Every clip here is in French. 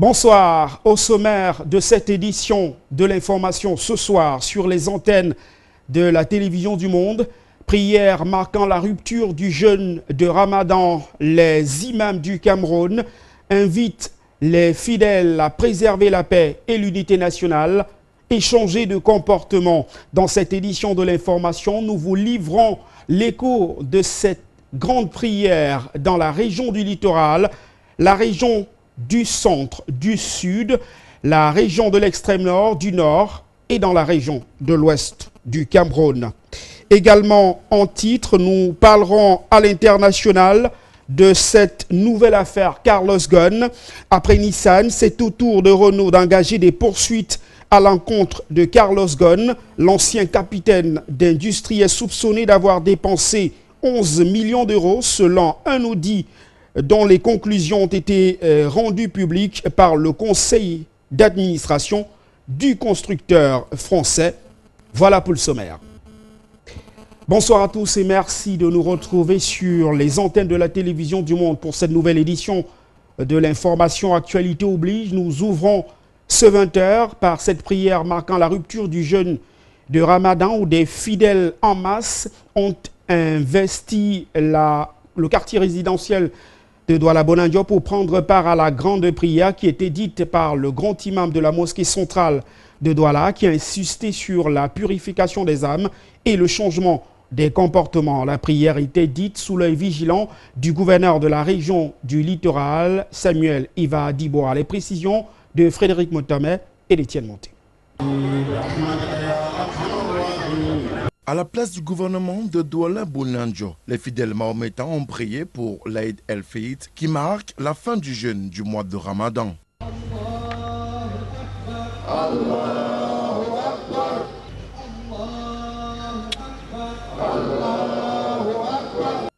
Bonsoir. Au sommaire de cette édition de l'information ce soir sur les antennes de la télévision du Monde, prière marquant la rupture du jeûne de Ramadan, les imams du Cameroun invitent les fidèles à préserver la paix et l'unité nationale et changer de comportement. Dans cette édition de l'information, nous vous livrons l'écho de cette grande prière dans la région du littoral, la région du centre, du sud, la région de l'extrême nord, du nord et dans la région de l'ouest du Cameroun. Également en titre, nous parlerons à l'international de cette nouvelle affaire Carlos Ghosn. Après Nissan, c'est au tour de Renault d'engager des poursuites à l'encontre de Carlos Ghosn. L'ancien capitaine d'industrie est soupçonné d'avoir dépensé 11 millions d'euros selon un audit dont les conclusions ont été rendues publiques par le conseil d'administration du constructeur français. Voilà pour le sommaire. Bonsoir à tous et merci de nous retrouver sur les antennes de la télévision du Monde pour cette nouvelle édition de l'information Actualité oblige. Nous ouvrons ce 20h par cette prière marquant la rupture du jeûne de Ramadan où des fidèles en masse ont investi le quartier résidentiel de Douala Bonandio pour prendre part à la grande prière qui était dite par le grand imam de la mosquée centrale de Douala qui a insisté sur la purification des âmes et le changement des comportements. La prière était dite sous l'œil vigilant du gouverneur de la région du littoral, Samuel Iva Diboa. Les précisions de Frédéric Motamet et d'Étienne Monté. À la place du gouvernement de Douala Bonandio, les fidèles mahométans ont prié pour l'Aïd el-Fitr qui marque la fin du jeûne du mois de Ramadan.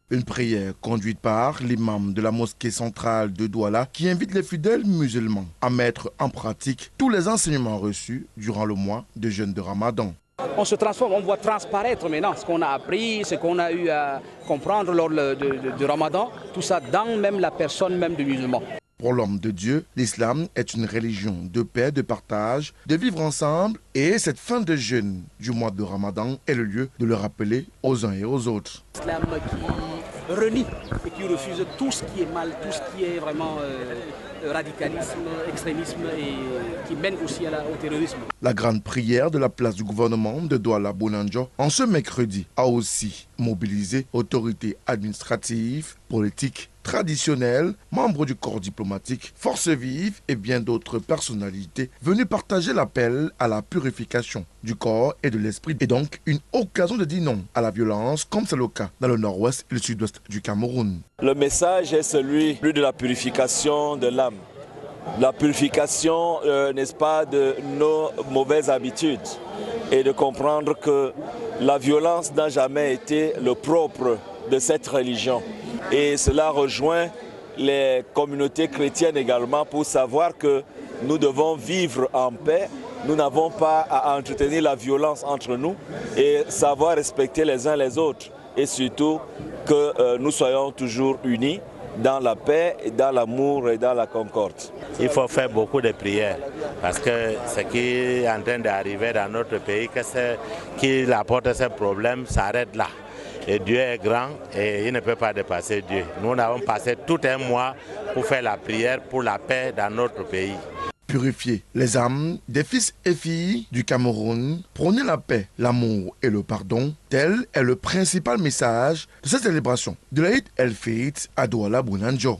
Une prière conduite par l'imam de la mosquée centrale de Douala qui invite les fidèles musulmans à mettre en pratique tous les enseignements reçus durant le mois de jeûne de Ramadan. On se transforme, on voit transparaître maintenant ce qu'on a appris, ce qu'on a eu à comprendre lors du Ramadan, tout ça dans même la personne même du musulman. Pour l'homme de Dieu, l'islam est une religion de paix, de partage, de vivre ensemble et cette fin de jeûne du mois de Ramadan est le lieu de le rappeler aux uns et aux autres. L'islam qui renie et qui refuse tout ce qui est mal, tout ce qui est vraiment radicalisme, extrémisme et qui mène aussi au terrorisme. La grande prière de la place du gouvernement de Douala Bonandio en ce mercredi a aussi mobilisé autorités administratives, politiques, traditionnels, membres du corps diplomatique, forces vives et bien d'autres personnalités venus partager l'appel à la purification du corps et de l'esprit et donc une occasion de dire non à la violence comme c'est le cas dans le nord-ouest et le sud-ouest du Cameroun. Le message est celui de la purification de l'âme, la purification, n'est-ce pas, de nos mauvaises habitudes et de comprendre que la violence n'a jamais été le propre de cette religion. Et cela rejoint les communautés chrétiennes également pour savoir que nous devons vivre en paix. Nous n'avons pas à entretenir la violence entre nous et savoir respecter les uns les autres. Et surtout que nous soyons toujours unis dans la paix, dans l'amour et dans la concorde. Il faut faire beaucoup de prières parce que ce qui est en train d'arriver dans notre pays, qui apporte ces problèmes, s'arrête là. Et Dieu est grand et il ne peut pas dépasser Dieu. Nous avons passé tout un mois pour faire la prière pour la paix dans notre pays. Purifier les âmes des fils et filles du Cameroun, prôner la paix, l'amour et le pardon, tel est le principal message de cette célébration de l'Aïd el-Fitr à Douala Bonandio.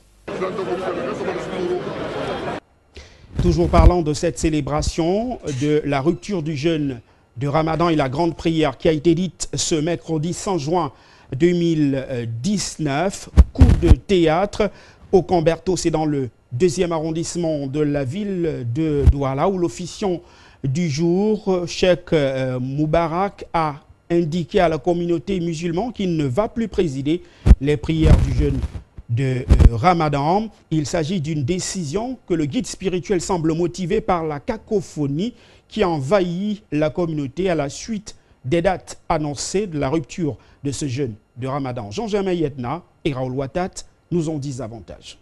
Toujours parlant de cette célébration de la rupture du jeûne de Ramadan et la grande prière qui a été dite ce mercredi 5 juin 2019. Coup de théâtre au Camberto, c'est dans le 2e arrondissement de la ville de Douala où l'officiant du jour, Cheikh Moubarak, a indiqué à la communauté musulmane qu'il ne va plus présider les prières du jeûne de Ramadan. Il s'agit d'une décision que le guide spirituel semble motivé par la cacophonie qui envahit la communauté à la suite des dates annoncées de la rupture de ce jeûne de Ramadan. Jean-Germain Yetna et Raoul Ouattat nous en disent davantage.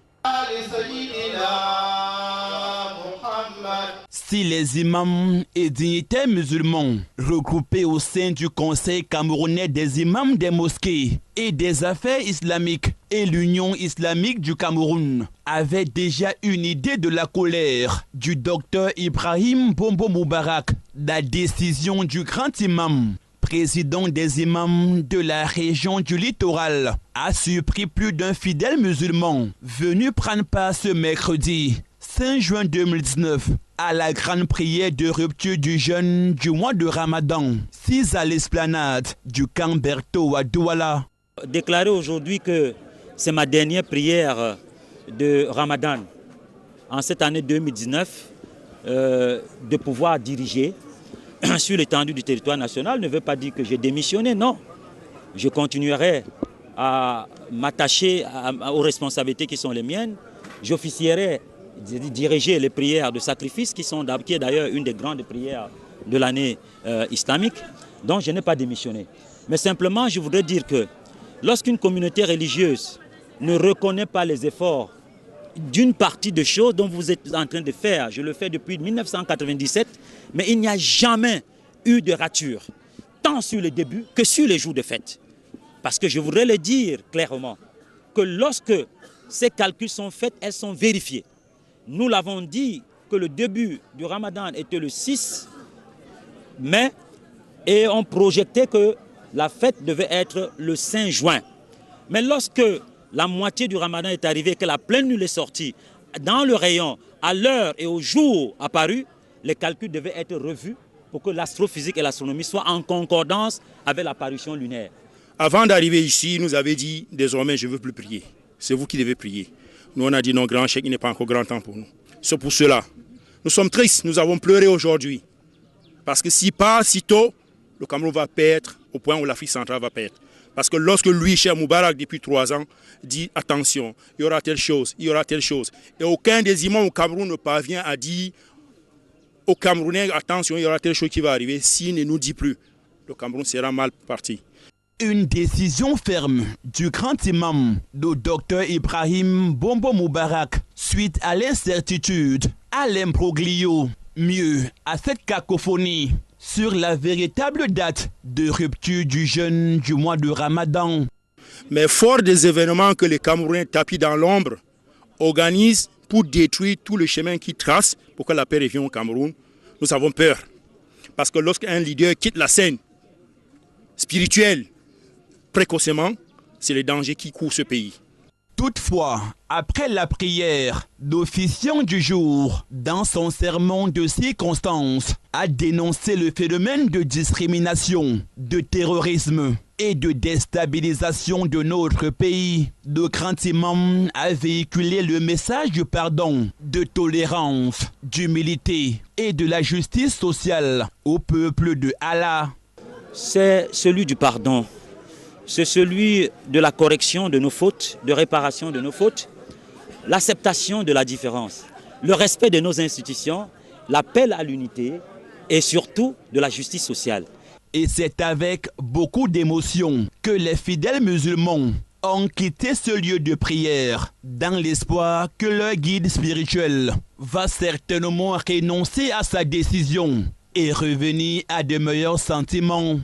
Ainsi, les imams et dignitaires musulmans regroupés au sein du Conseil camerounais des imams des mosquées et des affaires islamiques et l'Union islamique du Cameroun avaient déjà une idée de la colère du docteur Ibrahim Bombo Moubarak, la décision du grand imam, président des imams de la région du littoral, a surpris plus d'un fidèle musulman venu prendre part ce mercredi 5 juin 2019 à la grande prière de rupture du jeûne du mois de Ramadan, 6 à l'esplanade du camp Berthaud à Douala. Déclarer aujourd'hui que c'est ma dernière prière de Ramadan en cette année 2019, de pouvoir diriger sur l'étendue du territoire national ne veut pas dire que j'ai démissionné, non. Je continuerai à m'attacher aux responsabilités qui sont les miennes. J'officierai diriger les prières de sacrifice qui est d'ailleurs une des grandes prières de l'année islamique. Donc je n'ai pas démissionné. Mais simplement je voudrais dire que lorsqu'une communauté religieuse ne reconnaît pas les efforts d'une partie de choses dont vous êtes en train de faire, je le fais depuis 1997, mais il n'y a jamais eu de rature, tant sur les débuts que sur les jours de fête. Parce que je voudrais le dire clairement, que lorsque ces calculs sont faits, elles sont vérifiées. Nous l'avons dit que le début du Ramadan était le 6 mai et on projetait que la fête devait être le 5 juin. Mais lorsque la moitié du Ramadan est arrivée, que la pleine lune est sortie, dans le rayon, à l'heure et au jour apparu, les calculs devaient être revus pour que l'astrophysique et l'astronomie soient en concordance avec l'apparition lunaire. Avant d'arriver ici, il nous avait dit, désormais, je ne veux plus prier. C'est vous qui devez prier. Nous, on a dit non, grand chèque, il n'est pas encore grand temps pour nous. C'est pour cela. Nous sommes tristes, nous avons pleuré aujourd'hui. Parce que s'il part si tôt, le Cameroun va perdre au point où l'Afrique centrale va perdre. Parce que lorsque lui, cher Moubarak, depuis 3 ans, dit attention, il y aura telle chose, il y aura telle chose. Et aucun des imams au Cameroun ne parvient à dire aux Camerounais, attention, il y aura telle chose qui va arriver. S'il ne nous dit plus, le Cameroun sera mal parti. Une décision ferme du grand imam, le docteur Ibrahim Bombo Moubarak, suite à l'incertitude, à l'imbroglio, mieux à cette cacophonie, sur la véritable date de rupture du jeûne du mois de Ramadan. Mais fort des événements que les Camerounais tapis dans l'ombre organisent pour détruire tout le chemin qu'ils tracent pour que la paix revienne au Cameroun, nous avons peur. Parce que lorsqu'un leader quitte la scène spirituelle précocement, c'est le danger qui court ce pays. Toutefois, après la prière, l'officiant du jour, dans son sermon de circonstance, a dénoncé le phénomène de discrimination, de terrorisme et de déstabilisation de notre pays. Le grand imam a véhiculé le message du pardon, de tolérance, d'humilité et de la justice sociale au peuple de Allah. C'est celui du pardon. C'est celui de la correction de nos fautes, de réparation de nos fautes, l'acceptation de la différence, le respect de nos institutions, l'appel à l'unité et surtout de la justice sociale. Et c'est avec beaucoup d'émotion que les fidèles musulmans ont quitté ce lieu de prière dans l'espoir que leur guide spirituel va certainement renoncer à sa décision et revenir à de meilleurs sentiments.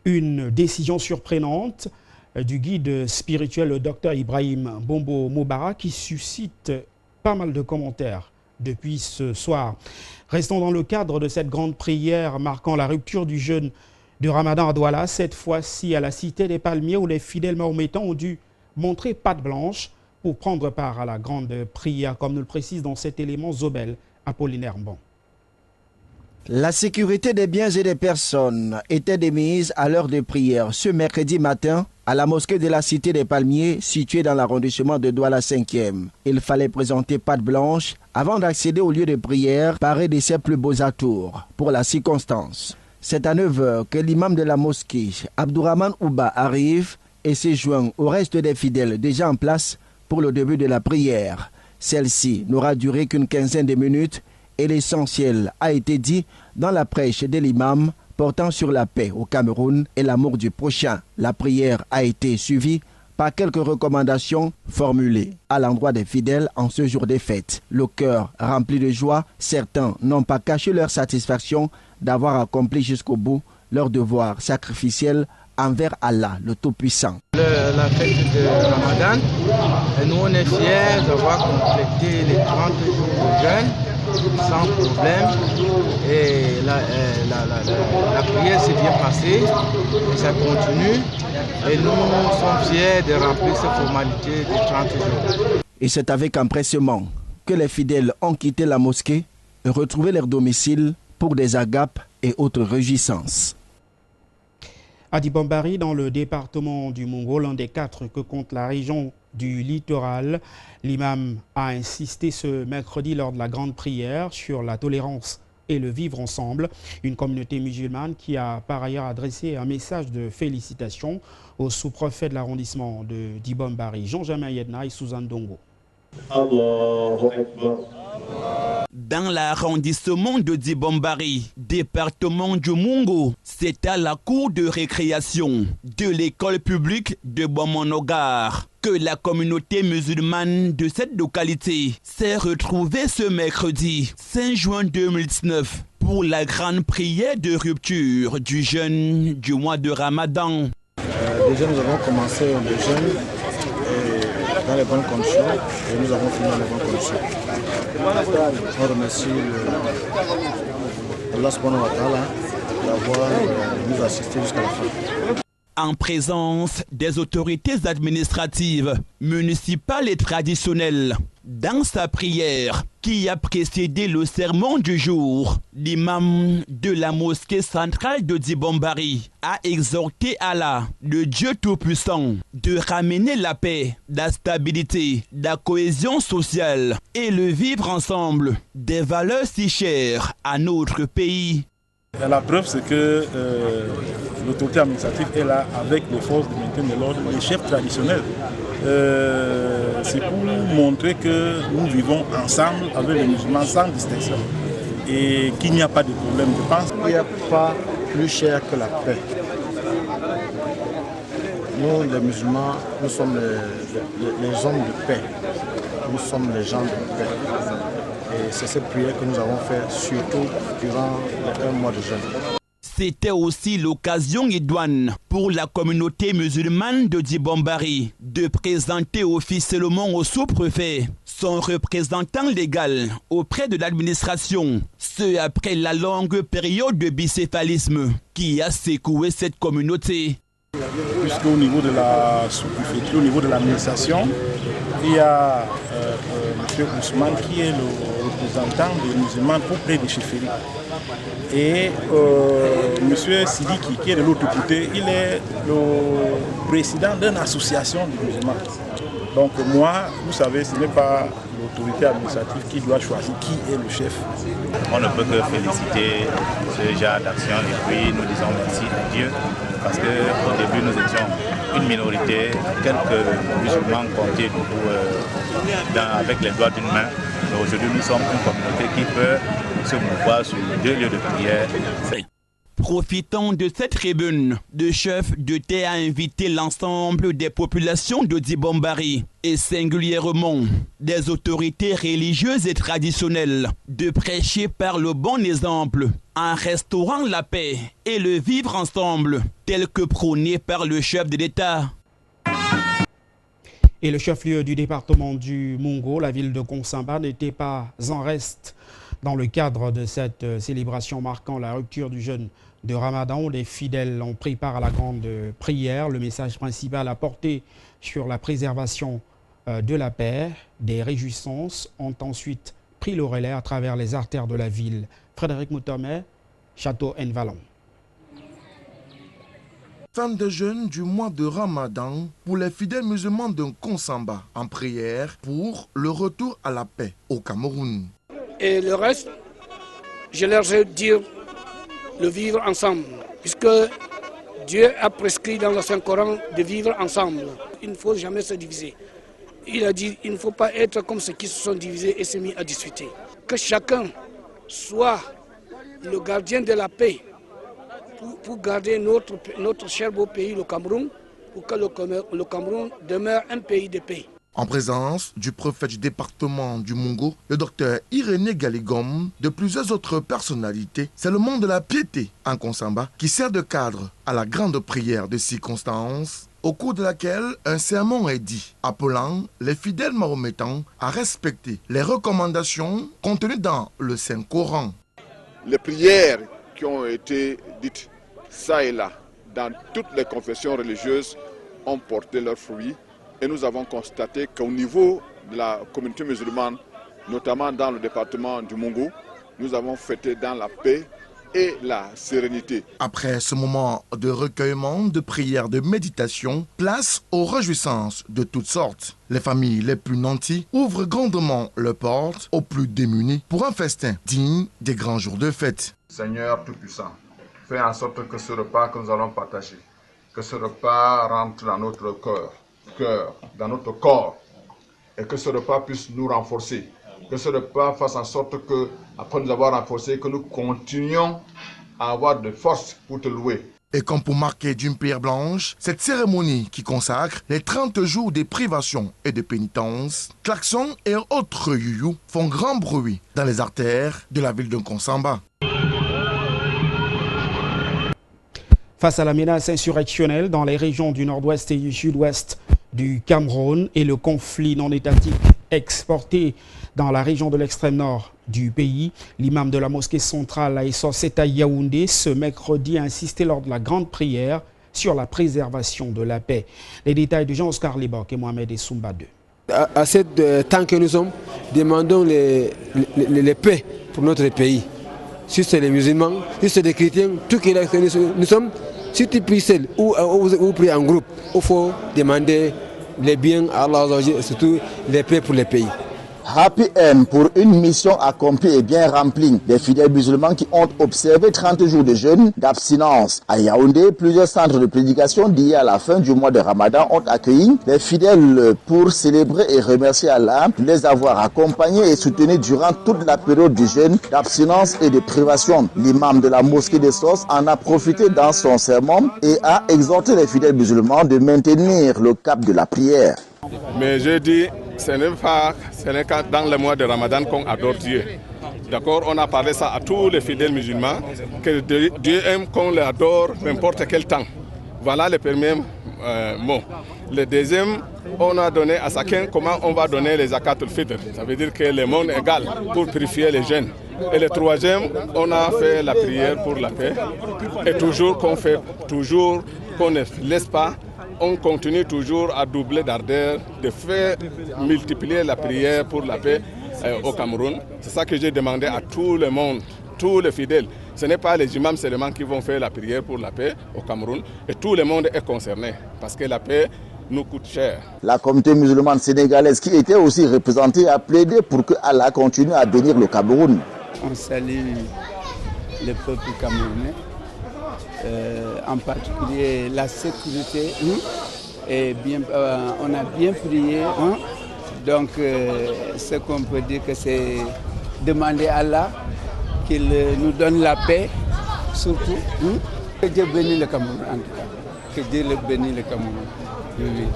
Une décision surprenante du guide spirituel, le docteur Ibrahim Bombo Moubarak, qui suscite pas mal de commentaires depuis ce soir. Restons dans le cadre de cette grande prière marquant la rupture du jeûne de Ramadan à Douala, cette fois-ci à la Cité des Palmiers, où les fidèles mahométans ont dû montrer patte blanche pour prendre part à la grande prière, comme nous le précise dans cet élément Zobel Apollinaire Mban. La sécurité des biens et des personnes était démise à l'heure de prière ce mercredi matin à la mosquée de la Cité des Palmiers située dans l'arrondissement de Douala 5e. Il fallait présenter patte blanche avant d'accéder au lieu de prière paré de ses plus beaux atours pour la circonstance. C'est à 9h que l'imam de la mosquée, Abdourahman Ouba, arrive et se joint au reste des fidèles déjà en place pour le début de la prière. Celle-ci n'aura duré qu'une quinzaine de minutes et l'essentiel a été dit dans la prêche de l'imam portant sur la paix au Cameroun et l'amour du prochain. La prière a été suivie par quelques recommandations formulées à l'endroit des fidèles en ce jour des fêtes. Le cœur rempli de joie, certains n'ont pas caché leur satisfaction d'avoir accompli jusqu'au bout leur devoir sacrificiel envers Allah, le Tout-Puissant. La fête de Ramadan, et nous on est fiers d'avoir complété les 30 jours de jeûne sans problème. Et la prière s'est bien passée et ça continue. Et nous sommes fiers de remplir cette formalité de 30 jours. Et c'est avec empressement que les fidèles ont quitté la mosquée et retrouvé leur domicile pour des agapes et autres réjouissances. À Dibambari, dans le département du Mungo, l'un des 4 que compte la région du littoral, l'imam a insisté ce mercredi lors de la grande prière sur la tolérance et le vivre ensemble. Une communauté musulmane qui a par ailleurs adressé un message de félicitations au sous-préfet de l'arrondissement de Dibambari, Jean-Jamin Yedna et Suzanne Dongo. Dans l'arrondissement de Dibambari, département du Mungo, c'est à la cour de récréation de l'école publique de Bomonogar que la communauté musulmane de cette localité s'est retrouvée ce mercredi 5 juin 2019 pour la grande prière de rupture du jeûne du mois de Ramadan. Déjà nous avons commencé le jeûne dans les bonnes conditions et nous avons fini dans les bonnes conditions. On remercie Allah subhanahu wa ta'ala d'avoir nous assisté jusqu'à la fin. En présence des autorités administratives, municipales et traditionnelles, dans sa prière qui a précédé le sermon du jour, l'imam de la mosquée centrale de Dibambari a exhorté Allah, le Dieu Tout-Puissant, de ramener la paix, la stabilité, la cohésion sociale et le vivre ensemble, des valeurs si chères à notre pays. La preuve, c'est que l'autorité administrative est là avec les forces de maintien de l'ordre, les chefs traditionnels. C'est pour montrer que nous vivons ensemble avec les musulmans sans distinction et qu'il n'y a pas de problème. Je pense qu'il n'y a pas plus cher que la paix. Nous, les musulmans, nous sommes les hommes de paix. Nous sommes les gens de paix. Et c'est cette prière que nous avons faite, surtout durant les 1 mois de jeûne. C'était aussi l'occasion idoine pour la communauté musulmane de Dibambari de présenter officiellement au sous-préfet son représentant légal auprès de l'administration, ce après la longue période de bicéphalisme qui a secoué cette communauté. Puisqu'au niveau de la sous-préfecture, au niveau de l'administration, il y a M. Ousmane qui est le représentant des musulmans auprès des chefferies. Et M. Sidiki qui est de l'autre côté, il est le président d'une association de musulmans. Donc moi, vous savez, ce n'est pas l'autorité administrative qui doit choisir qui est le chef. On ne peut que féliciter ce genre d'action et puis nous disons merci à Dieu parce qu'au début nous étions une minorité, quelques musulmans comptés avec les doigts d'une main. Mais aujourd'hui nous sommes une communauté qui peut se mouvoir sur 2 lieux de prière. Profitant de cette tribune, le chef de terre a invité l'ensemble des populations de Dibambari et singulièrement des autorités religieuses et traditionnelles de prêcher par le bon exemple en restaurant la paix et le vivre ensemble tel que prôné par le chef de l'État. Et le chef-lieu du département du Mungo, la ville de Konsamba, n'était pas en reste dans le cadre de cette célébration marquant la rupture du jeûne de Ramadan, où les fidèles ont pris part à la grande prière. Le message principal apporté sur la préservation de la paix, des réjouissances, ont ensuite pris le relais à travers les artères de la ville. Frédéric Moutomé, Château-en-Vallon. Fin de jeûne du mois de Ramadan pour les fidèles musulmans de Konsamba en prière pour le retour à la paix au Cameroun. Et le reste, je leur ai dit le vivre ensemble, puisque Dieu a prescrit dans le Saint-Coran de vivre ensemble. Il ne faut jamais se diviser. Il a dit il ne faut pas être comme ceux qui se sont divisés et s'est mis à discuter. Que chacun soit le gardien de la paix pour garder notre cher beau pays, le Cameroun, pour que le Cameroun demeure un pays de paix. En présence du préfet du département du Mungo, le docteur Irénée Galigom, de plusieurs autres personnalités, c'est le monde de la piété en Konsamba qui sert de cadre à la grande prière de circonstance, au cours de laquelle un sermon est dit, appelant les fidèles mahométans à respecter les recommandations contenues dans le Saint-Coran. Les prières qui ont été dites ça et là, dans toutes les confessions religieuses, ont porté leurs fruits. Et nous avons constaté qu'au niveau de la communauté musulmane, notamment dans le département du Mungo, nous avons fêté dans la paix et la sérénité. Après ce moment de recueillement, de prière, de méditation, place aux réjouissances de toutes sortes. Les familles les plus nantis ouvrent grandement leurs portes aux plus démunis pour un festin digne des grands jours de fête. Seigneur Tout-Puissant, fais en sorte que ce repas que nous allons partager, que ce repas rentre dans notre cœur, dans notre corps, et que ce repas puisse nous renforcer, que ce repas fasse en sorte que, après nous avoir renforcés, que nous continuions à avoir de force pour te louer. Et comme pour marquer d'une pierre blanche, cette cérémonie qui consacre les 30 jours de privation et de pénitence, klaxons et autres youyou font grand bruit dans les artères de la ville de Konsamba. Face à la menace insurrectionnelle dans les régions du nord-ouest et du sud-ouest du Cameroun et le conflit non étatique exporté dans la région de l'extrême nord du pays, l'imam de la mosquée centrale à Essorseta Yaoundé ce mercredi a insisté lors de la grande prière sur la préservation de la paix. Les détails de Jean-Oscar Libok et Mohamed Essoumba II. À ce temps que nous sommes, demandons les paix pour notre pays. Si c'est les musulmans, si c'est les chrétiens, tout qui nous sommes, si tu pries seul ou pries en groupe, il faut demander les biens à Allah et surtout les paix pour les pays. Happy End pour une mission accomplie et bien remplie. Des fidèles musulmans qui ont observé 30 jours de jeûne d'abstinence. À Yaoundé, plusieurs centres de prédication liés à la fin du mois de Ramadan ont accueilli les fidèles pour célébrer et remercier Allah de les avoir accompagnés et soutenus durant toute la période du jeûne d'abstinence et de privation. L'imam de la mosquée de Sos en a profité dans son sermon et a exhorté les fidèles musulmans de maintenir le cap de la prière. Mais je dis, ce n'est qu'à dans le mois de Ramadan qu'on adore Dieu. D'accord, on a parlé ça à tous les fidèles musulmans, que Dieu aime qu'on l'adore n'importe quel temps. Voilà le premier mot. Le deuxième, on a donné à chacun comment on va donner les zakat al-fitr. Ça veut dire que le monde est égal pour purifier les jeunes. Et le troisième, on a fait la prière pour la paix. Et toujours qu'on ne laisse pas, on continue toujours à doubler d'ardeur, de faire multiplier la prière pour la paix au Cameroun. C'est ça que j'ai demandé à tout le monde, tous les fidèles. Ce n'est pas les imams seulement qui vont faire la prière pour la paix au Cameroun. Et tout le monde est concerné parce que la paix nous coûte cher. La communauté musulmane sénégalaise qui était aussi représentée a plaidé pour que Allah continue à bénir le Cameroun. On salue le peuple camerounais. En particulier la sécurité, et bien, on a bien prié, donc ce qu'on peut dire que c'est demander à Allah qu'il nous donne la paix, surtout, que Dieu bénisse le Cameroun en tout cas, que Dieu bénisse le Cameroun. Oui.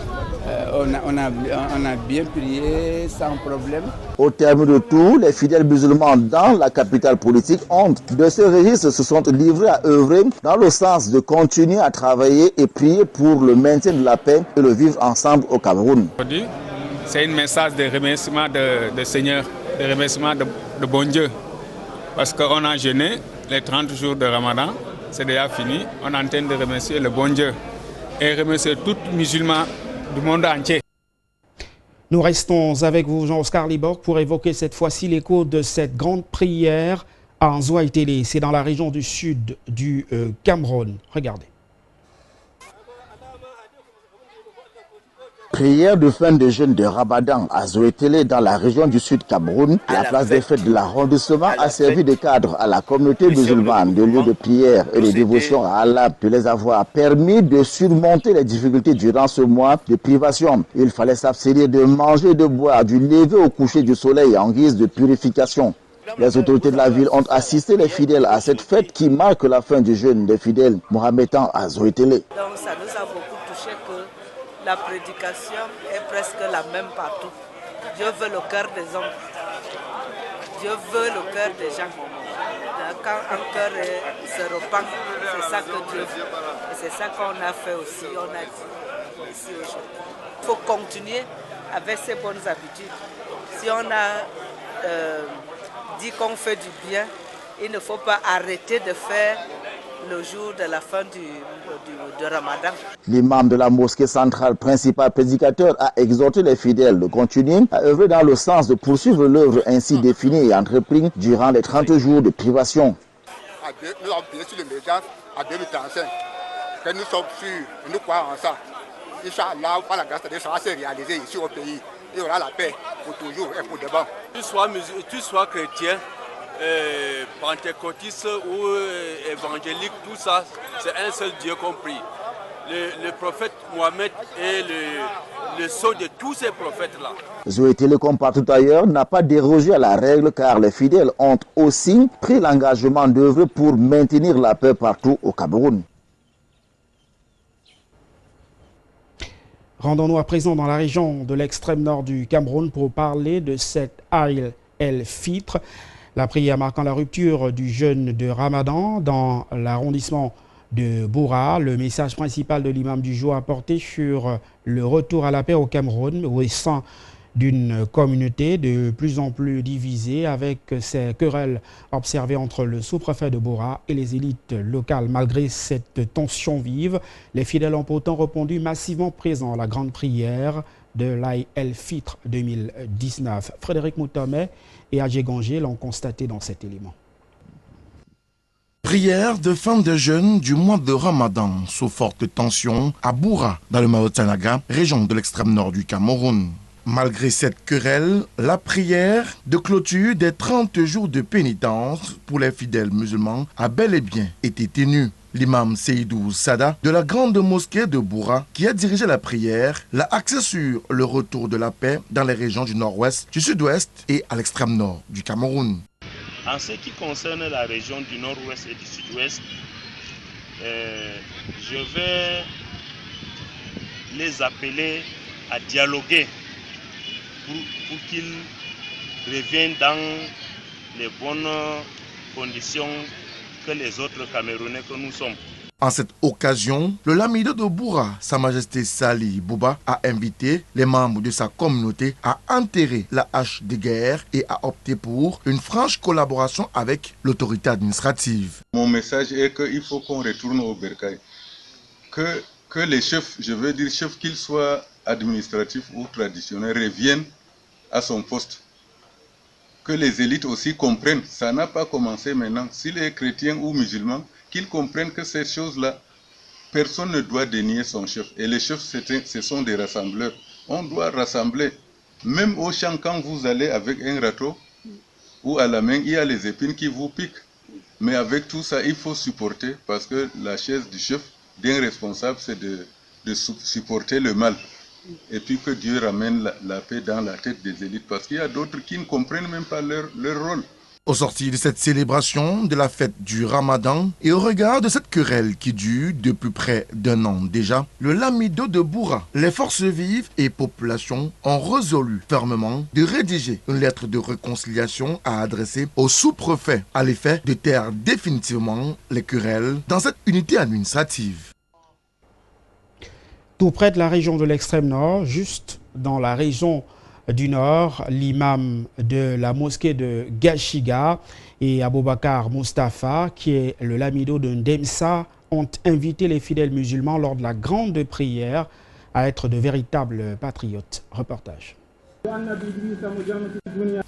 On a bien prié sans problème. Au terme de tout, les fidèles musulmans dans la capitale politique ont, de ce registre, se sont livrés à œuvrer dans le sens de continuer à travailler et prier pour le maintien de la paix et le vivre ensemble au Cameroun. Aujourd'hui, c'est un message de remerciement de Seigneur, de remerciement de bon Dieu. Parce qu'on a jeûné les 30 jours de Ramadan, c'est déjà fini. On est en train de remercier le bon Dieu et remercier tous les musulmans du monde entier. Nous restons avec vous, Jean-Oscar Libok, pour évoquer cette fois-ci l'écho de cette grande prière à Nzouaïtélé. C'est dans la région du sud du Cameroun. Regardez. Prière de fin de jeûne de Ramadan à Nzouaïtélé dans la région du sud Cameroun. La place des fêtes de l'arrondissement a servi de cadre à la communauté musulmane, de lieu de prière et de dévotion à Allah, de les avoir permis de surmonter les difficultés durant ce mois de privation. Il fallait s'abstenir de manger et de boire du lever au coucher du soleil en guise de purification. Les autorités de la ville ont assisté les fidèles à cette fête qui marque la fin du jeûne des fidèles mohamédans à Nzouaïtélé. Donc ça nous a beaucoup touché que La prédication est presque la même partout. Dieu veut le cœur des hommes. Dieu veut le cœur des gens. Quand un cœur se repent, c'est ça que Dieu veut. Et c'est ça qu'on a fait aussi, on a dit ici aujourd'hui. Il faut continuer avec ces bonnes habitudes. Si on a dit qu'on fait du bien, il ne faut pas arrêter de faire le jour de la fin de Ramadan. L'imam de la mosquée centrale, principal prédicateur, a exhorté les fidèles de continuer à œuvrer dans le sens de poursuivre l'œuvre ainsi définie et entreprise durant les 30 jours de privation. Nous avons prié sur l'émergence à 2035, que nous sommes sûrs, nous croyons en ça. Inch'Allah, par la grâce de Dieu, ça va se réaliser ici au pays. Il y aura la paix pour toujours et pour demain. Tu sois chrétien, pentecôtiste ou évangélique, tout ça, c'est un seul Dieu compris. Le prophète Mohamed est le sceau de tous ces prophètes-là. Zoé Télécom partout ailleurs n'a pas dérogé à la règle car les fidèles ont aussi pris l'engagement d'œuvrer pour maintenir la paix partout au Cameroun. Rendons-nous à présent dans la région de l'extrême nord du Cameroun pour parler de cette Aïd el-Fitr, la prière marquant la rupture du jeûne de Ramadan dans l'arrondissement de Boura. Le message principal de l'imam du jour a porté sur le retour à la paix au Cameroun au sein d'une communauté de plus en plus divisée avec ces querelles observées entre le sous-préfet de Boura et les élites locales. Malgré cette tension vive, les fidèles ont pourtant répondu massivement présents à la grande prière de l'Aïd el-Fitr 2019. Frédéric Moutomé et Adjé Gangé l'ont constaté dans cet élément. Prière de fin de jeûne du mois de Ramadan sous forte tension à Boura, dans le Maotanaga, région de l'extrême nord du Cameroun. Malgré cette querelle, la prière de clôture des 30 jours de pénitence pour les fidèles musulmans a bel et bien été tenue. L'imam Seydou Sada de la grande mosquée de Boura, qui a dirigé la prière, l'a axé sur le retour de la paix dans les régions du nord-ouest, du sud-ouest et à l'extrême nord du Cameroun. En ce qui concerne la région du nord-ouest et du sud-ouest, je vais les appeler à dialoguer pour qu'ils reviennent dans les bonnes conditions que les autres Camerounais que nous sommes. En cette occasion, le lamido de Boura, Sa Majesté Sali Bouba, a invité les membres de sa communauté à enterrer la hache de guerre et à opter pour une franche collaboration avec l'autorité administrative. Mon message est qu'il faut qu'on retourne au bercail. Que les chefs, je veux dire chefs, qu'ils soient administratifs ou traditionnels, reviennent à son poste. Que les élites aussi comprennent. Ça n'a pas commencé maintenant. S'il est chrétien ou musulman, qu'ils comprennent que ces choses-là, personne ne doit dénier son chef. Et les chefs, ce sont des rassembleurs. On doit rassembler. Même au champ, quand vous allez avec un râteau ou à la main, il y a les épines qui vous piquent. Mais avec tout ça, il faut supporter parce que la chaise du chef, d'un responsable, c'est de supporter le mal. Et puis que Dieu ramène la paix dans la tête des élites parce qu'il y a d'autres qui ne comprennent même pas leur rôle. Au sortir de cette célébration de la fête du Ramadan et au regard de cette querelle qui dure depuis près d'un an déjà, le lamido de Boura, les forces vives et populations ont résolu fermement de rédiger une lettre de réconciliation à adresser au sous-préfet à l'effet de taire définitivement les querelles dans cette unité administrative. Tout près de la région de l'extrême nord, juste dans la région du nord, l'imam de la mosquée de Gashiga et Aboubakar Mustafa, qui est le lamido de Ndemsa, ont invité les fidèles musulmans lors de la grande prière à être de véritables patriotes. Reportage.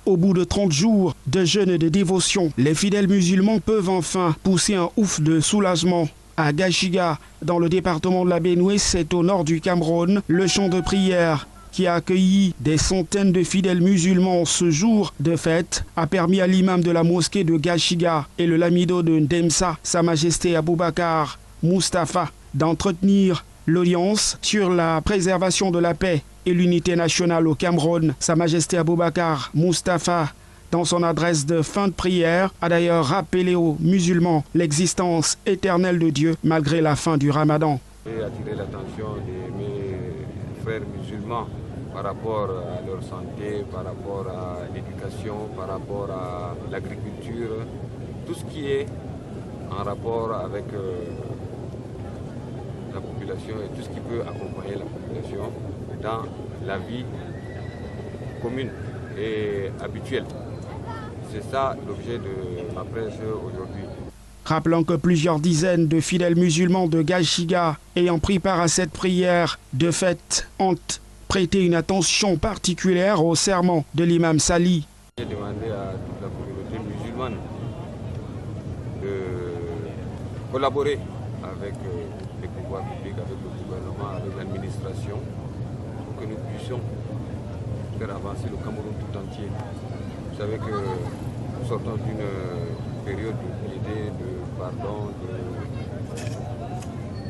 Au bout de 30 jours de jeûne et de dévotion, les fidèles musulmans peuvent enfin pousser un ouf de soulagement. À Gashiga, dans le département de la Benoué, c'est au nord du Cameroun, le champ de prière qui a accueilli des centaines de fidèles musulmans ce jour de fête, a permis à l'imam de la mosquée de Gashiga et le lamido de Ndemsa, Sa Majesté Aboubakar Mustafa, d'entretenir l'audience sur la préservation de la paix et l'unité nationale au Cameroun. Sa Majesté Aboubakar Mustafa, dans son adresse de fin de prière, a d'ailleurs rappelé aux musulmans l'existence éternelle de Dieu malgré la fin du Ramadan. Je vais attirer l'attention de mes frères musulmans par rapport à leur santé, par rapport à l'éducation, par rapport à l'agriculture, tout ce qui est en rapport avec la population et tout ce qui peut accompagner la population dans la vie commune et habituelle. C'est ça l'objet de ma presse aujourd'hui. Rappelons que plusieurs dizaines de fidèles musulmans de Gachiga ayant pris part à cette prière de fête ont prêté une attention particulière au serment de l'imam Sali. J'ai demandé à toute la communauté musulmane de collaborer avec les pouvoirs publics, avec le gouvernement, avec l'administration, pour que nous puissions faire avancer le Cameroun tout entier. Vous savez que nous sortons d'une période de piété, de pardon,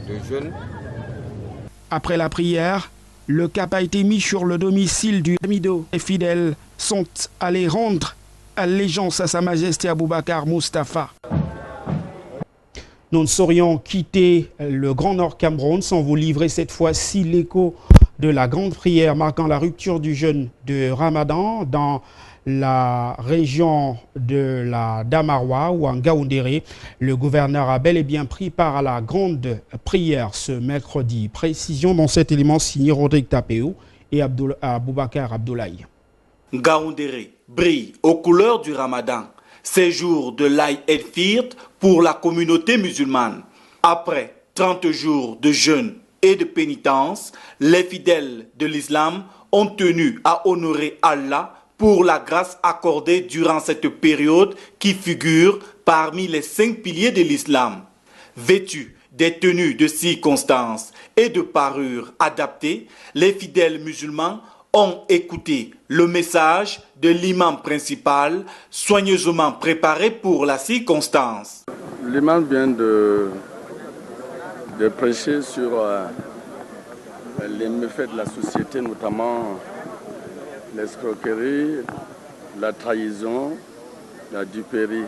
de jeûne. Après la prière, le cap a été mis sur le domicile du Mido. Les fidèles sont allés rendre allégeance à Sa Majesté Aboubakar Mustafa. Nous ne saurions quitter le Grand Nord Cameroun sans vous livrer cette fois-ci l'écho de la grande prière marquant la rupture du jeûne de Ramadan dans la région de la Damarwa ou en Gaoundéré. Le gouverneur a bel et bien pris part à la grande prière ce mercredi. Précision dans cet élément signé Rodrigue Tapéo et Aboubakar Abdoulaye. Gaoundéré brille aux couleurs du Ramadan. C'est jour de l'Aïd el-Fitr pour la communauté musulmane. Après 30 jours de jeûne et de pénitence, les fidèles de l'islam ont tenu à honorer Allah pour la grâce accordée durant cette période qui figure parmi les 5 piliers de l'islam. Vêtus des tenues de circonstances et de parures adaptées, les fidèles musulmans ont écouté le message de l'imam principal soigneusement préparé pour la circonstance. L'imam vient de prêcher sur les méfaits de la société, notamment l'escroquerie, la trahison, la duperie.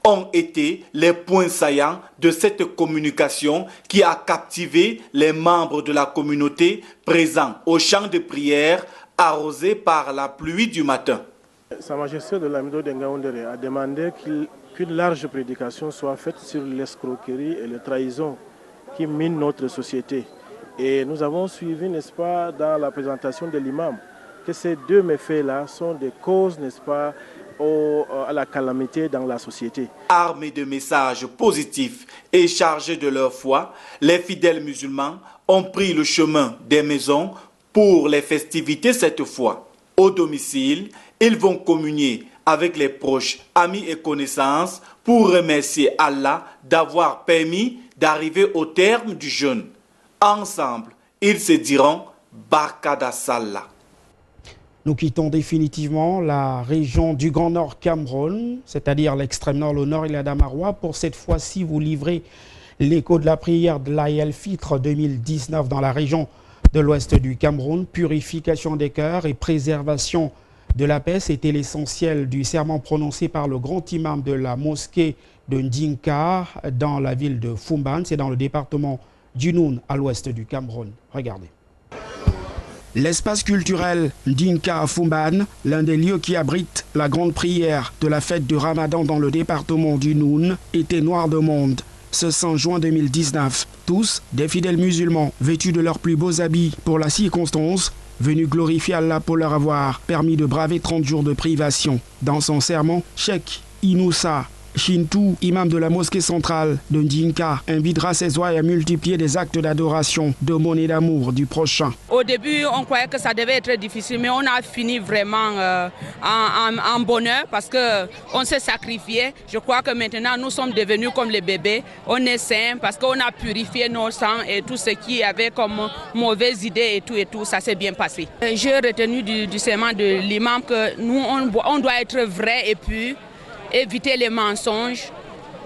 Ont été les points saillants de cette communication qui a captivé les membres de la communauté présents au champ de prière arrosé par la pluie du matin. Sa Majesté de l'Amido de Ngaoundéré a demandé qu'une large prédication soit faite sur l'escroquerie et la trahison qui minent notre société. Et nous avons suivi, n'est-ce pas, dans la présentation de l'imam, que ces deux méfaits-là sont des causes, n'est-ce pas, à la calamité dans la société. Armés de messages positifs et chargés de leur foi, les fidèles musulmans ont pris le chemin des maisons pour les festivités cette fois. Au domicile, ils vont communier avec les proches, amis et connaissances pour remercier Allah d'avoir permis d'arriver au terme du jeûne. Ensemble, ils se diront Barkada Sallah. Nous quittons définitivement la région du Grand Nord Cameroun, c'est-à-dire l'extrême nord, le nord et la Damarwa, pour cette fois-ci vous livrer l'écho de la prière de l'Aïd el-Fitr 2019 dans la région de l'ouest du Cameroun. Purification des cœurs et préservation de la paix, c'était l'essentiel du serment prononcé par le grand imam de la mosquée de Ndinka dans la ville de Fumban, c'est dans le département du Noun à l'ouest du Cameroun. Regardez. L'espace culturel Ndinka à Fumban, l'un des lieux qui abrite la grande prière de la fête du Ramadan dans le département du Noun, était noir de monde. Ce 5 juin 2019, tous des fidèles musulmans vêtus de leurs plus beaux habits pour la circonstance, venus glorifier Allah pour leur avoir permis de braver 30 jours de privation. Dans son serment, Cheikh Inoussa Shintou, imam de la mosquée centrale de Ndinka, invitera ses ouailles à multiplier des actes d'adoration, d'aumône et d'amour du prochain. Au début, on croyait que ça devait être difficile, mais on a fini vraiment en bonheur parce qu'on s'est sacrifié. Je crois que maintenant, nous sommes devenus comme les bébés. On est sains parce qu'on a purifié nos sangs et tout ce qui avait comme mauvaises idées et tout, ça s'est bien passé. J'ai retenu du serment de l'imam que nous, on doit être vrai et pur. Éviter les mensonges,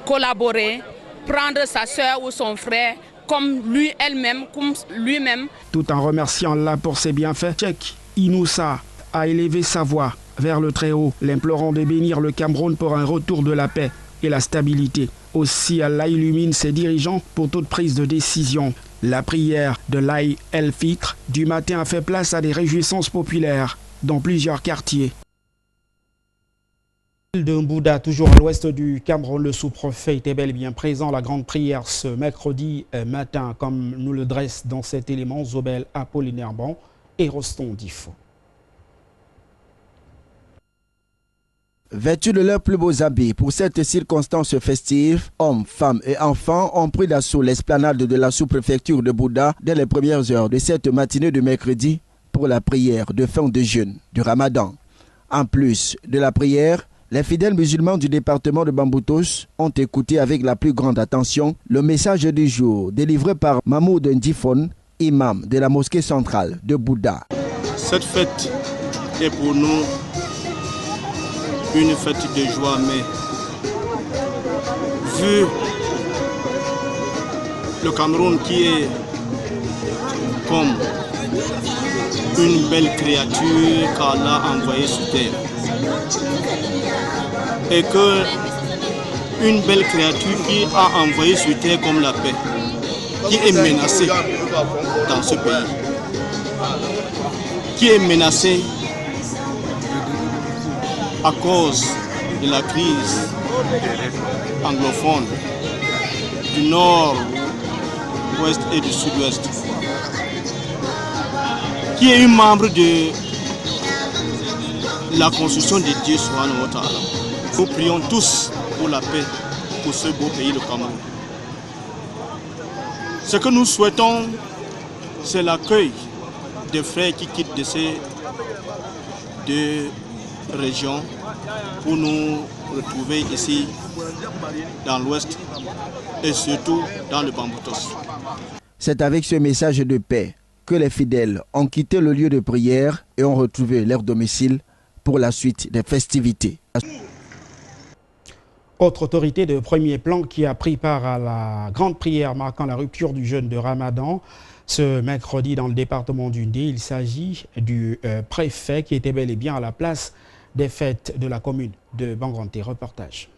collaborer, prendre sa soeur ou son frère comme lui-même. Tout en remerciant Allah pour ses bienfaits, Cheikh Inoussa a élevé sa voix vers le Très-Haut, l'implorant de bénir le Cameroun pour un retour de la paix et la stabilité. Aussi, Allah illumine ses dirigeants pour toute prise de décision. La prière de l'Aïd el-Fitr du matin a fait place à des réjouissances populaires dans plusieurs quartiers. De Mbouda, toujours à l'ouest du Cameroun, le sous-préfet était bel et bien présent à la grande prière ce mercredi matin, comme nous le dresse dans cet élément Zobel Apollinaire Ban et Roston Difo. Vêtus de leurs plus beaux habits pour cette circonstance festive, hommes, femmes et enfants ont pris d'assaut l'esplanade de la sous-préfecture de Mbouda dès les premières heures de cette matinée de mercredi pour la prière de fin de jeûne du Ramadan. En plus de la prière, les fidèles musulmans du département de Bamboutos ont écouté avec la plus grande attention le message du jour délivré par Mahmoud Ndifon, imam de la mosquée centrale de Mbouda. Cette fête est pour nous une fête de joie, mais vu le Cameroun qui est comme une belle créature qu'Allah a envoyée sur terre, et que une belle créature qui a envoyé sur terre comme la paix, qui est menacée dans ce pays, qui est menacée à cause de la crise anglophone du nord, ouest et du sud-ouest, qui est un membre de la construction de Dieu subhanahu wa ta'ala. Nous prions tous pour la paix pour ce beau pays, le Cameroun. Ce que nous souhaitons, c'est l'accueil des frères qui quittent de ces deux régions pour nous retrouver ici dans l'ouest et surtout dans le Bamboutos. C'est avec ce message de paix que les fidèles ont quitté le lieu de prière et ont retrouvé leur domicile pour la suite des festivités. Autre autorité de premier plan qui a pris part à la grande prière marquant la rupture du jeûne de Ramadan ce mercredi dans le département du Ndé. Il s'agit du préfet qui était bel et bien à la place des fêtes de la commune de Banganté. Reportage.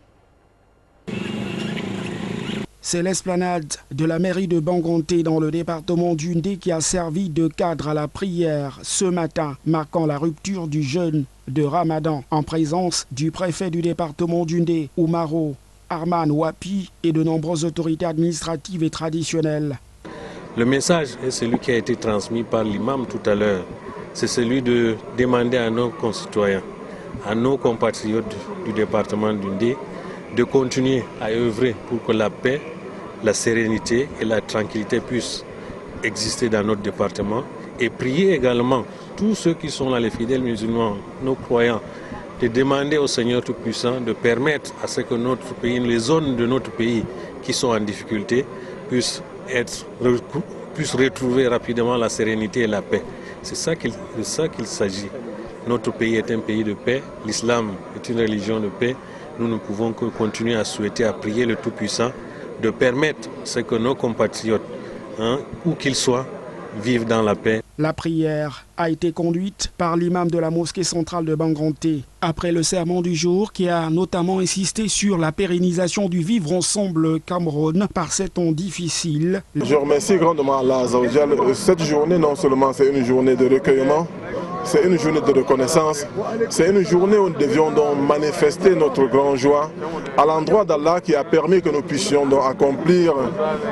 C'est l'esplanade de la mairie de Banganté dans le département du Ndé qui a servi de cadre à la prière ce matin, marquant la rupture du jeûne de Ramadan en présence du préfet du département du Ndé, Oumaro Arman Wapi, et de nombreuses autorités administratives et traditionnelles. Le message est celui qui a été transmis par l'imam tout à l'heure. C'est celui de demander à nos concitoyens, à nos compatriotes du département du Ndé, de continuer à œuvrer pour que la paix, la sérénité et la tranquillité puissent exister dans notre département, et prier également tous ceux qui sont là, les fidèles musulmans, nos croyants, de demander au Seigneur Tout-Puissant de permettre à ce que notre pays, les zones de notre pays qui sont en difficulté puissent retrouver rapidement la sérénité et la paix. C'est ça qu'il s'agit. Notre pays est un pays de paix, l'islam est une religion de paix. Nous ne pouvons que continuer à souhaiter, à prier le Tout-Puissant de permettre que nos compatriotes, où qu'ils soient, vivent dans la paix. La prière a été conduite par l'imam de la mosquée centrale de Banganté après le sermon du jour qui a notamment insisté sur la pérennisation du vivre ensemble Cameroun par ces temps difficiles. Je remercie grandement Allah Azzawajal. Cette journée, non seulement c'est une journée de recueillement, c'est une journée de reconnaissance, c'est une journée où nous devions donc manifester notre grande joie à l'endroit d'Allah qui a permis que nous puissions donc accomplir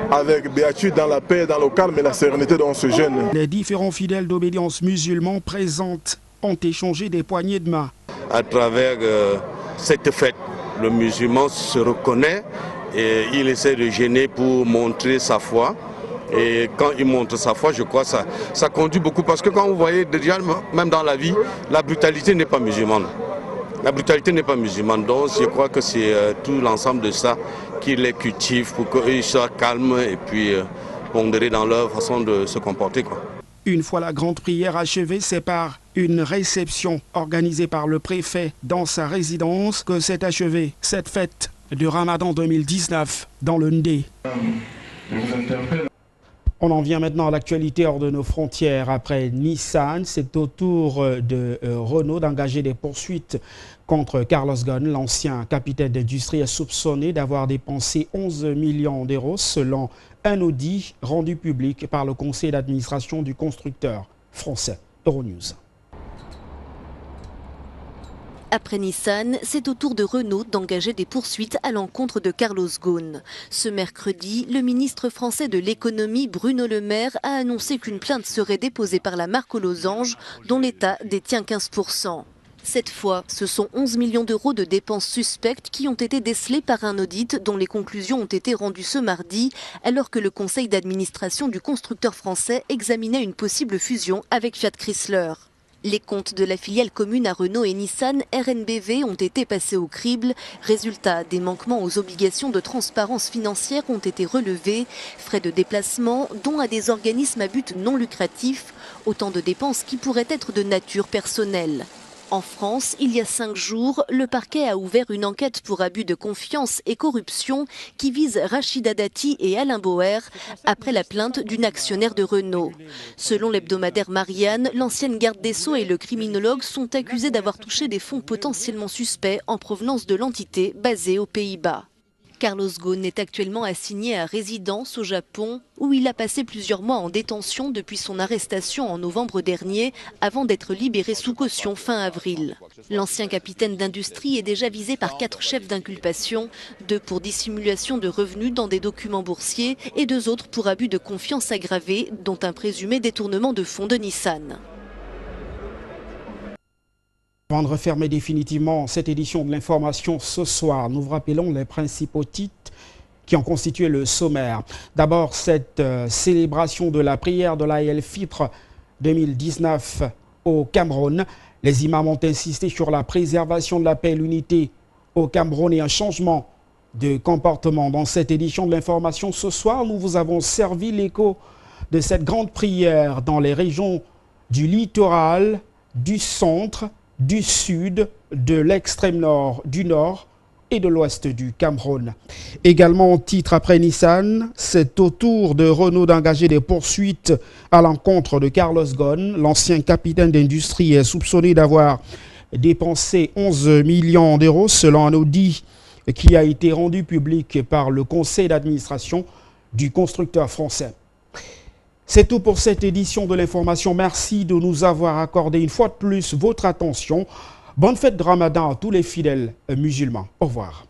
avec béatitude dans la paix, dans le calme et la sérénité dans ce jeûne. Les différents fidèles d'obédience musulmans présentes ont échangé des poignées de main. À travers cette fête, le musulman se reconnaît et il essaie de jeûner pour montrer sa foi. Et quand il montre sa foi, je crois que ça conduit beaucoup. Parce que quand vous voyez, déjà, même dans la vie, la brutalité n'est pas musulmane. La brutalité n'est pas musulmane. Donc je crois que c'est tout l'ensemble de ça qui les cultive pour qu'ils soient calmes et puis pondérés dans leur façon de se comporter, quoi. Une fois la grande prière achevée, c'est par une réception organisée par le préfet dans sa résidence que s'est achevée cette fête de Ramadan 2019 dans le Ndé. On en vient maintenant à l'actualité hors de nos frontières. Après Nissan, c'est au tour de Renault d'engager des poursuites contre Carlos Ghosn. L'ancien capitaine d'industrie est soupçonné d'avoir dépensé 11 millions d'euros selon un audit rendu public par le conseil d'administration du constructeur français. Euronews. Après Nissan, c'est au tour de Renault d'engager des poursuites à l'encontre de Carlos Ghosn. Ce mercredi, le ministre français de l'économie Bruno Le Maire a annoncé qu'une plainte serait déposée par la marque aux losanges, dont l'État détient 15%. Cette fois, ce sont 11 millions d'euros de dépenses suspectes qui ont été décelées par un audit dont les conclusions ont été rendues ce mardi, alors que le conseil d'administration du constructeur français examinait une possible fusion avec Fiat Chrysler. Les comptes de la filiale commune à Renault et Nissan, RNBV, ont été passés au crible. Résultat, des manquements aux obligations de transparence financière ont été relevés. Frais de déplacement, dons à des organismes à but non lucratif, autant de dépenses qui pourraient être de nature personnelle. En France, il y a 5 jours, le parquet a ouvert une enquête pour abus de confiance et corruption qui vise Rachida Dati et Alain Bauer après la plainte d'une actionnaire de Renault. Selon l'hebdomadaire Marianne, l'ancienne garde des Sceaux et le criminologue sont accusés d'avoir touché des fonds potentiellement suspects en provenance de l'entité basée aux Pays-Bas. Carlos Ghosn est actuellement assigné à résidence au Japon, où il a passé plusieurs mois en détention depuis son arrestation en novembre dernier, avant d'être libéré sous caution fin avril. L'ancien capitaine d'industrie est déjà visé par 4 chefs d'inculpation, 2 pour dissimulation de revenus dans des documents boursiers et 2 autres pour abus de confiance aggravé, dont un présumé détournement de fonds de Nissan. Avant de refermer définitivement cette édition de l'information ce soir, nous vous rappelons les principaux titres qui ont constitué le sommaire. D'abord, cette célébration de la prière de l'Aïd el-Fitr 2019 au Cameroun. Les imams ont insisté sur la préservation de la paix et l'unité au Cameroun et un changement de comportement. Dans cette édition de l'information ce soir, nous vous avons servi l'écho de cette grande prière dans les régions du littoral, du centre, du sud, de l'extrême nord, du nord et de l'ouest du Cameroun. Également, titre après Nissan, c'est au tour de Renault d'engager des poursuites à l'encontre de Carlos Ghosn. L'ancien capitaine d'industrie est soupçonné d'avoir dépensé 11 millions d'euros selon un audit qui a été rendu public par le conseil d'administration du constructeur français. C'est tout pour cette édition de l'information. Merci de nous avoir accordé une fois de plus votre attention. Bonne fête de Ramadan à tous les fidèles musulmans. Au revoir.